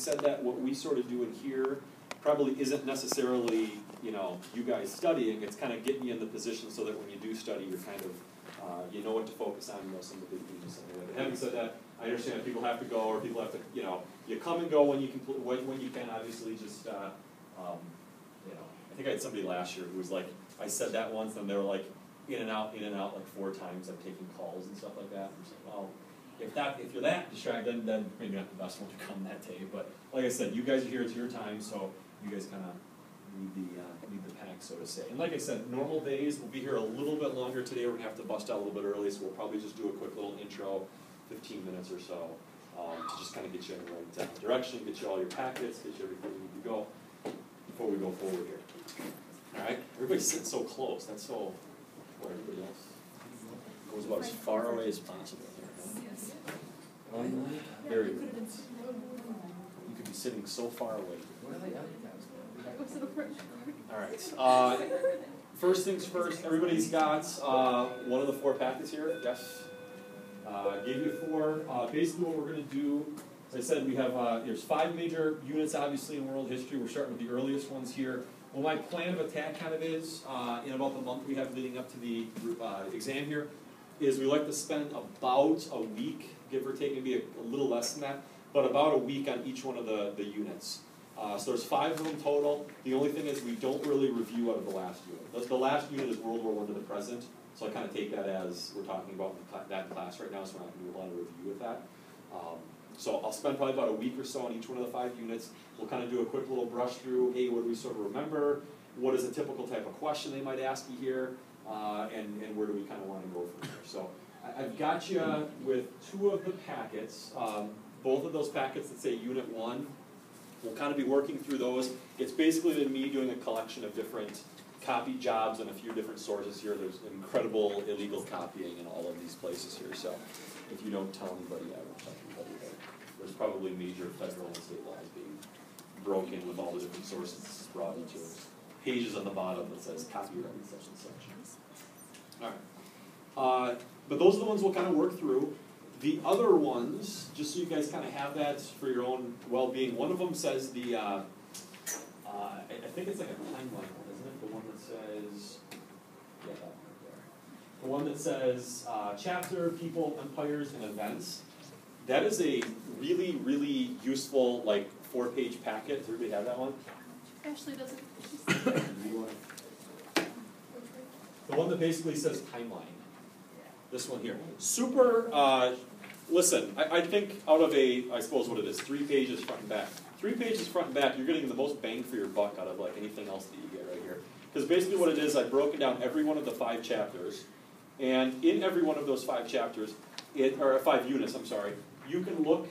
said that, what we sort of do in here probably isn't necessarily, you guys studying. It's kind of getting you in the position so that when you do study, you're kind of, you know what to focus on, you know some of the big themes. But having said that, I understand that people have to go, or people have to, you come and go when you can, obviously just, I think I had somebody last year who was like, I said that once, and they were like, in and out, like 4 times, like taking calls and stuff like that. I'm just like, well, if you're that distracted, then maybe not the best one to come that day. But like I said, you guys are here, it's your time, so you guys kind of lead the pack, so to say. And like I said, normal days, we'll be here a little bit longer today. We're going to have to bust out a little bit early, so we'll probably just do a quick little intro, 15 minutes or so, to just kind of get you in the right direction, get you all your packets, get you everything you need to go before we go forward here. All right? Everybody's sitting so close. That's so, where everybody else goes about as far away as possible. Very good. You could be sitting so far away. All right. First things first, everybody's got one of the 4 packets here. Yes. Gave you 4. Basically what we're going to do, as I said, we have, there's 5 major units, obviously, in world history. We're starting with the earliest ones here. Well, my plan of attack kind of is, in about the month we have leading up to the exam here, is we like to spend about a week, give or take, maybe a little less than that, but about a week on each one of the units. So there's 5 of them total. The only thing is we don't really review out of the last unit. The last unit is World War I to the present, so I kind of take that as we're talking about that class right now, so we're not going to do a lot of review with that. So I'll spend probably about a week or so on each one of the 5 units. We'll kind of do a quick little brush through, hey, what do we sort of remember? What is a typical type of question they might ask you here? And where do we kind of want to go from there? So I've got you with 2 of the packets. Both of those packets that say Unit 1, we'll kind of be working through those. It's basically me doing a collection of different copy jobs and a few different sources here. There's incredible illegal copying in all of these places here. So if you don't tell anybody, I won't tell anybody there. There's probably major federal and state laws being broken with all the different sources this is brought into it. Pages on the bottom that says copyright such and such. All right. But those are the ones we'll kind of work through. The other ones, just so you guys kind of have that for your own well-being, one of them says the, I think it's like a timeline one, isn't it? The one that says, yeah, that one right there. The one that says chapter, people, empires, and events. That is a really, really useful, like, 4-page packet. Does everybody have that one? Ashley doesn't. The one that basically says timeline. This one here. Super, listen, I think out of I suppose what it is, 3 pages front and back. 3 pages front and back, you're getting the most bang for your buck out of like anything else that you get right here. Because basically what it is, I've broken down every one of the 5 chapters, and in every one of those 5 chapters, or 5 units, I'm sorry, you can look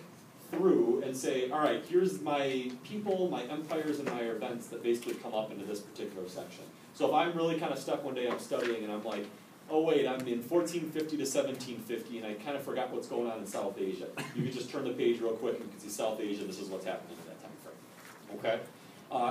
through and say, all right, here's my people, my empires, and my events that basically come up into this particular section. So if I'm really kind of stuck one day, I'm studying, and I'm like, oh wait, I'm in 1450 to 1750, and I kind of forgot what's going on in South Asia. You can just turn the page real quick, and you can see South Asia, this is what's happening in that time frame. Okay?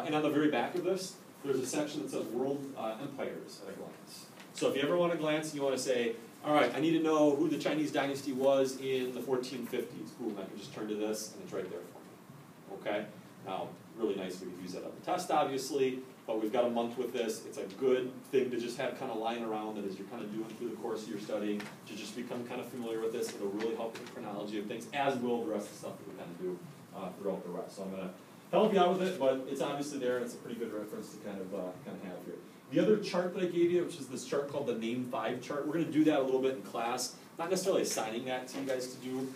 And on the very back of this, there's a section that says World Empires at a glance. So if you ever want to glance and you want to say, all right, I need to know who the Chinese dynasty was in the 1450s. Boom, I can just turn to this, and it's right there for me. Okay? Now, really nice we could use that on the test, obviously, but we've got a month with this. It's a good thing to just have kind of lying around that as you're kind of doing through the course of your studying, to just become kind of familiar with this. It'll really help with the chronology of things, as will the rest of the stuff that we kind of do throughout the rest. So I'm going to help you out with it, but it's obviously there, and it's a pretty good reference to kind of have here. The other chart that I gave you, which is this chart called the Name 5 chart, we're going to do that a little bit in class. Not necessarily assigning that to you guys to do,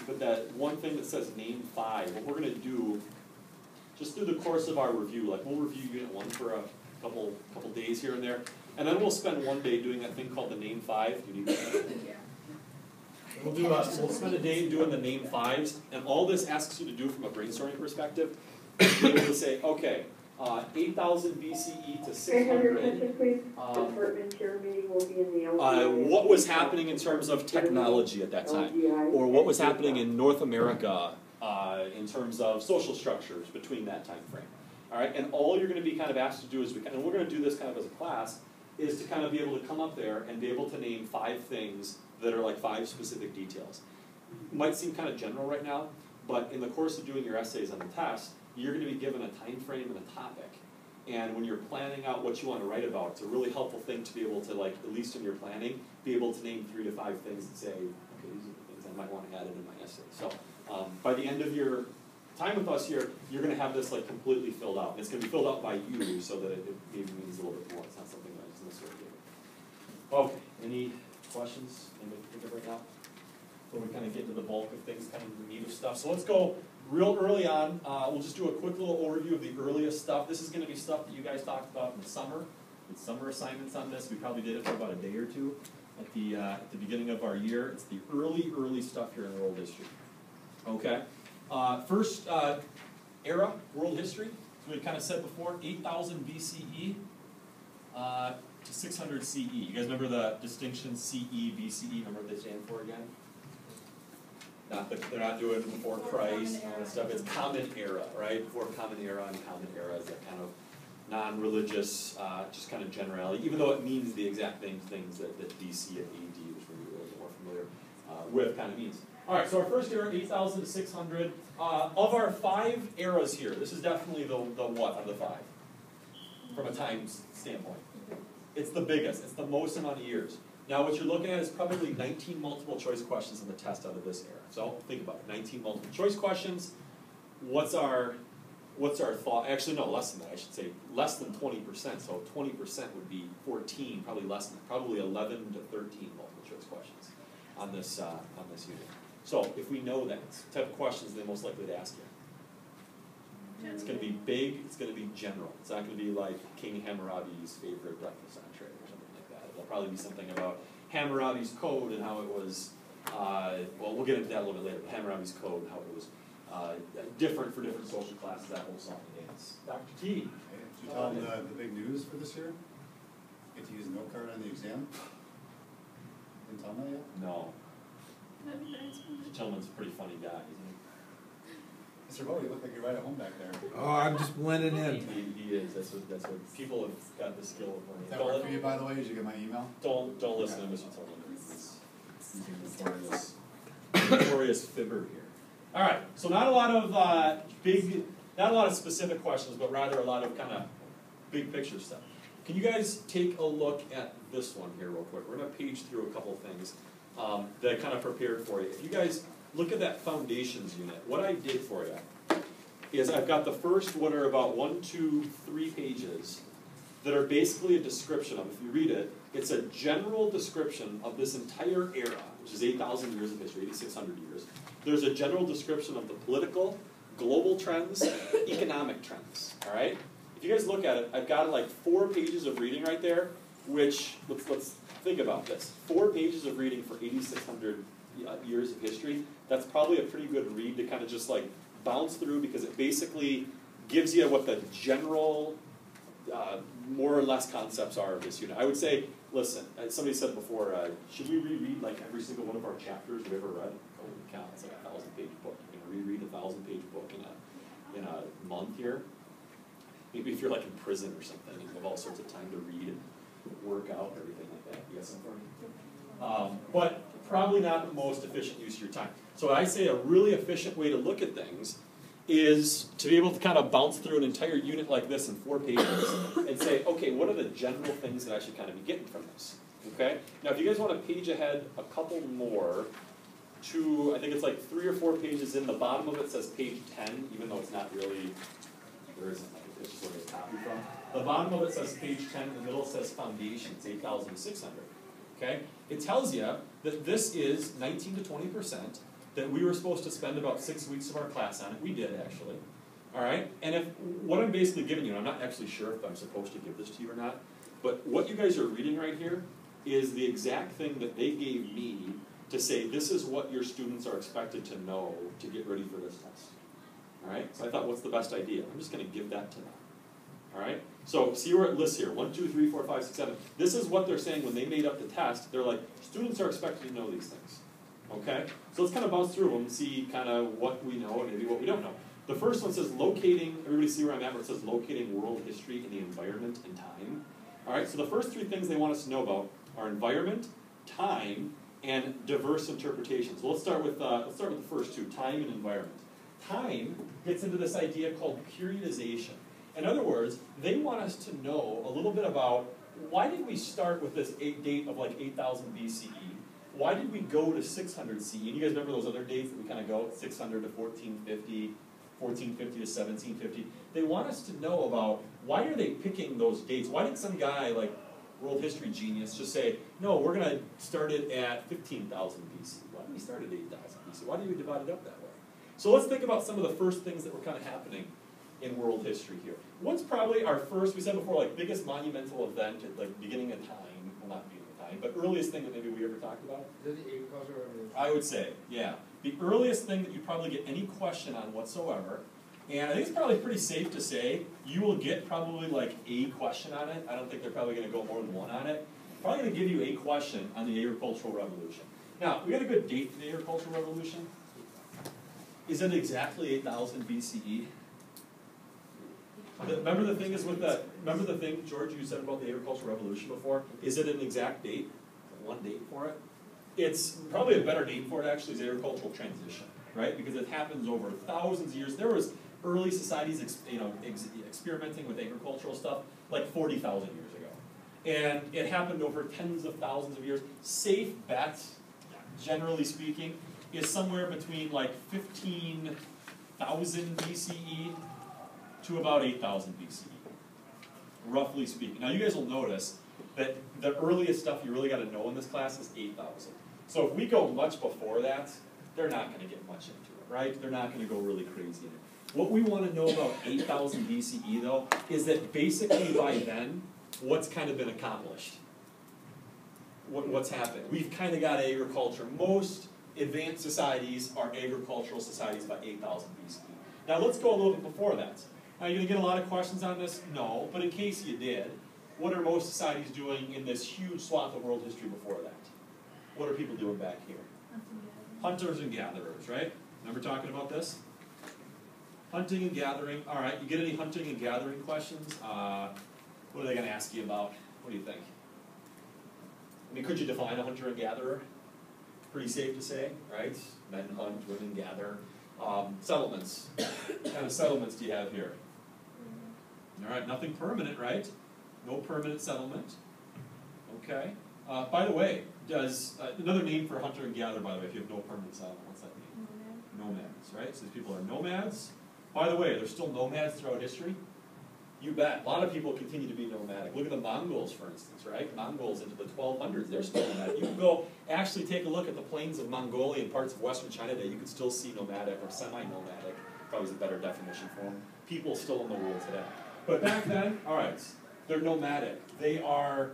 but that one thing that says Name 5, what we're going to do, just through the course of our review, like we'll review Unit 1 for a couple days here and there, and then we'll spend one day doing that thing called the Name 5. Do you need that? Yeah. We'll spend a day doing the Name 5s, and all this asks you to do from a brainstorming perspective, is be able to say, okay, 8,000 BCE to 600. What was happening in terms of technology at that time? Or what was happening in North America in terms of social structures between that time frame? All right, and all you're going to be kind of asked to do is, and we're going to do this kind of as a class, is to kind of be able to come up there and be able to name 5 things that are like 5 specific details. It might seem kind of general right now, but in the course of doing your essays on the test, you're going to be given a time frame and a topic. And when you're planning out what you want to write about, it's a really helpful thing to be able to, like, at least in your planning, be able to name 3 to 5 things and say, okay, these are the things I might want to add in my essay. So by the end of your time with us here, you're going to have this like completely filled out. And it's going to be filled out by you so that it maybe means a little bit more. It's not something that I just necessarily give. Okay, any questions? Anybody think of right now? Before we kind of get into the bulk of things, kind of the meat of stuff. So let's go real early on. We'll just do a quick little overview of the earliest stuff. This is going to be stuff that you guys talked about in the summer. With summer assignments on this. We probably did it for about a day or two at the beginning of our year. It's the early stuff here in world history. Okay. First era, world history, as we kind of said before, 8,000 BCE to 600 CE. You guys remember the distinction CE, BCE? Remember what they stand for again? They're not doing before Christ and all that stuff. It's common era, right? Before common era, and common era is that kind of non-religious, just kind of generality, even though it means the exact same things that BC and AD, which we're a little bit more familiar with, kind of means. All right, so our first era, 8,000 to 600. Of our 5 eras here, this is definitely the what of the 5, from a time standpoint. It's the biggest. It's the most amount of years. Now, what you're looking at is probably 19 multiple choice questions in the test out of this era. So think about it, 19 multiple choice questions. What's our thought? Actually, no, less than that. I should say less than 20%. So 20% would be 14, probably less than that. Probably 11 to 13 multiple choice questions on this unit. So if we know that, it's the type of questions they're most likely to ask you. It's going to be big. It's going to be general. It's not going to be like King Hammurabi's favorite breakfast entree or something like that. It'll probably be something about Hammurabi's code and how it was. Well, we'll get into that a little bit later. But Hammurabi's code and how it was different for different social classes. That whole song and dance. Dr. T. Hey, did you tell them the big news for this year? Get to use a note card on the exam? Didn't tell them that yet? No. The gentleman's a pretty funny guy, isn't he? Mr. Bo, you look like you're right at home back there. Oh, I'm just blending in. He is. That's what people have got the skill of learning. Does that work for you, by the way? Did you get my email? Don't listen to Mr. Tillman. He's a notorious fibber here. All right. So not a lot of not a lot of specific questions, but rather a lot of kind of big picture stuff. Can you guys take a look at this one here real quick? We're going to page through a couple of things that I kind of prepared for you. If you guys look at that foundations unit, what I did for you is I've got the first, what are about 1, 2, 3 pages that are basically a description of, if you read it, it's a general description of this entire era, which is 8,000 years of history, 8,600 years. There's a general description of the political, global trends, economic trends, all right? If you guys look at it, I've got like 4 pages of reading right there, which, let's think about this. 4 pages of reading for 8,600 years of history, that's probably a pretty good read to kind of just like bounce through, because it basically gives you what the general, more or less concepts are of this unit. I would say, listen, somebody said before, should we reread like every single one of our chapters we've ever read? Holy cow, it's like a 1,000-page book. You're going to reread a 1,000-page book in a month here? Maybe if you're like in prison or something, and you have all sorts of time to read and work out, everything like that. You got something for me? But probably not the most efficient use of your time. So I say a really efficient way to look at things is to be able to kind of bounce through an entire unit like this in 4 pages and say, okay, what are the general things that I should kind of be getting from this? Okay? Now, if you guys want to page ahead a couple more to, I think it's like 3 or 4 pages in, the bottom of it says page 10, even though it's not really, there isn't, like, it's just where it's copied from. The bottom of it says page 10, in the middle it says foundations, 8,600. Okay? It tells you that this is 19 to 20%, that we were supposed to spend about 6 weeks of our class on it. We did, actually. All right? And if what I'm basically giving you, and I'm not actually sure if I'm supposed to give this to you or not, but what you guys are reading right here is the exact thing that they gave me to say this is what your students are expected to know to get ready for this test. All right? So I thought, what's the best idea? I'm just going to give that to them. All right? So see where it lists here, 1, 2, 3, 4, 5, 6, 7. This is what they're saying when they made up the test. They're like, students are expected to know these things. Okay? So let's kind of bounce through them and see kind of what we know and maybe what we don't know. The first one says locating, everybody see where I'm at, where it says locating world history in the environment and time. All right, so the first 3 things they want us to know about are environment, time, and diverse interpretations. So let's start with the first 2, time and environment. time gets into this idea called periodization. In other words, they want us to know a little bit about why did we start with this date of like 8,000 BCE? Why did we go to 600 CE? And you guys remember those other dates that we kind of go, 600 to 1450, 1450 to 1750? They want us to know about why are they picking those dates? Why did some guy like world history genius just say, no, we're going to start it at 15,000 BC? Why did we start at 8,000 BC? Why did we divide it up that way? So let's think about some of the first things that were kind of happening in world history here. What's probably our first, we said before, like biggest monumental event at like beginning of time, well not beginning of time, but earliest thing that maybe we ever talked about? The agricultural revolution. I would say, yeah. The earliest thing that you probably get any question on whatsoever, and I think it's probably pretty safe to say you will get probably like a question on it. I don't think they're probably going to go more than one on it. Probably going to give you a question on the agricultural revolution. Now, we got a good date for the agricultural revolution. Is it exactly 8,000 BCE? Remember the thing is with the, remember the thing, George, you said about the agricultural revolution before? Is it an exact date? One date for it? It's probably a better name for it actually is agricultural transition, right? Because it happens over thousands of years. There was early societies experimenting with agricultural stuff like 40,000 years ago. And it happened over tens of thousands of years. Safe bet, generally speaking, is somewhere between like 15,000 BCE to about 8,000 BCE, roughly speaking. Now you guys will notice that the earliest stuff you really got to know in this class is 8,000. So if we go much before that, they're not going to get much into it, right? They're not going to go really crazy in it. What we want to know about 8,000 BCE though, is that basically by then, what's kind of been accomplished? What's happened? We've kind of got agriculture. Most advanced societies are agricultural societies by 8,000 BCE. Now let's go a little bit before that. Now you're going to get a lot of questions on this? No, but in case you did, what are most societies doing in this huge swath of world history before that? What are people doing back here? Hunters and gatherers, right? Remember talking about this? Hunting and gathering. All right, you get any hunting and gathering questions? What are they going to ask you about? What do you think? I mean, could you define a hunter and gatherer? Pretty safe to say, right? Men hunt, women gather. Settlements. What kind of settlements do you have here? All right, nothing permanent, right? No permanent settlement. Okay. By the way, does another name for hunter and gatherer, by the way, if you have no permanent settlement, what's that mean? Nomads, right? So these people are nomads. By the way, there's still nomads throughout history. You bet. A lot of people continue to be nomadic. Look at the Mongols, for instance, right? Mongols into the 1200s, they're still nomadic. You can go actually take a look at the plains of Mongolia and parts of Western China that you can still see nomadic or semi-nomadic, probably is a better definition for them. People still in the world today. But back then, all right, they're nomadic. They are,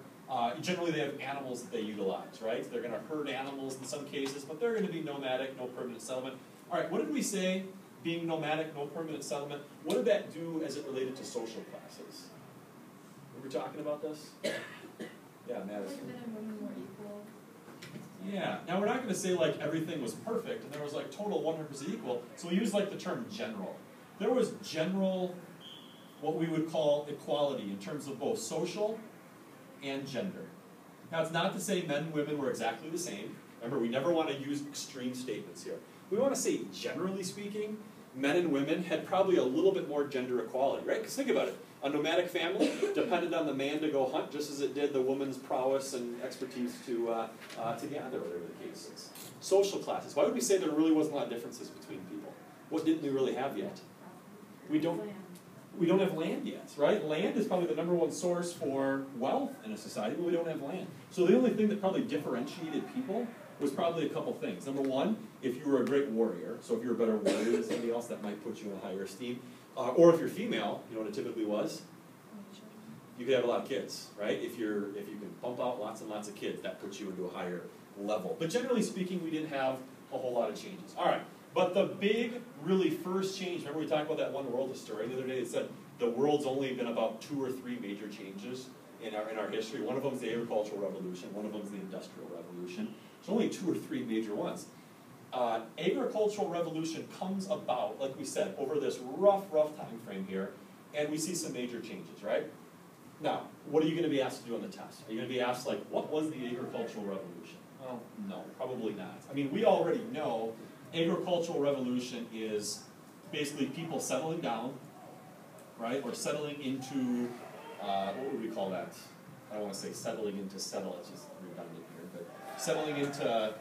generally they have animals that they utilize, right? They're going to herd animals in some cases, but they're going to be nomadic, no permanent settlement. All right, what did we say? Being nomadic, no permanent settlement. What did that do as it related to social classes? We were talking about this? Yeah, Madison. Men and women were equal. Yeah. Now we're not going to say like everything was perfect and there was like total 100% equal. So we use like the term general. There was general, what we would call equality in terms of both social and gender. Now it's not to say men and women were exactly the same. Remember, we never want to use extreme statements here. We want to say, generally speaking, men and women had probably a little bit more gender equality, right? Because think about it. A nomadic family depended on the man to go hunt just as it did the woman's prowess and expertise to gather, whatever the case is. Social classes. Why would we say there really wasn't a lot of differences between people? What didn't we really have yet? We don't have land yet, right? Land is probably the #1 source for wealth in a society, but we don't have land. So the only thing that probably differentiated people was probably a couple things. Number one, if you were a great warrior, so if you're a better warrior than somebody else, that might put you in higher esteem. Or if you're female, you know what it typically was? You could have a lot of kids, right? If you can pump out lots and lots of kids, that puts you into a higher level. But generally speaking, we didn't have a whole lot of changes. All right, but the big, really first change, remember we talked about that one world historian the other day that said the world's only been about 2 or 3 major changes in our history. One of them is the agricultural revolution, one of them is the industrial revolution. There's only 2 or 3 major ones. Agricultural revolution comes about, like we said, over this rough time frame here, and we see some major changes, right? Now, what are you going to be asked to do on the test? Are you going to be asked, like, what was the agricultural revolution? Well, no, probably not. I mean, we already know agricultural revolution is basically people settling down, right, or settling into, what would we call that? I don't want to say settling into settle, it's just redundant here, but settling into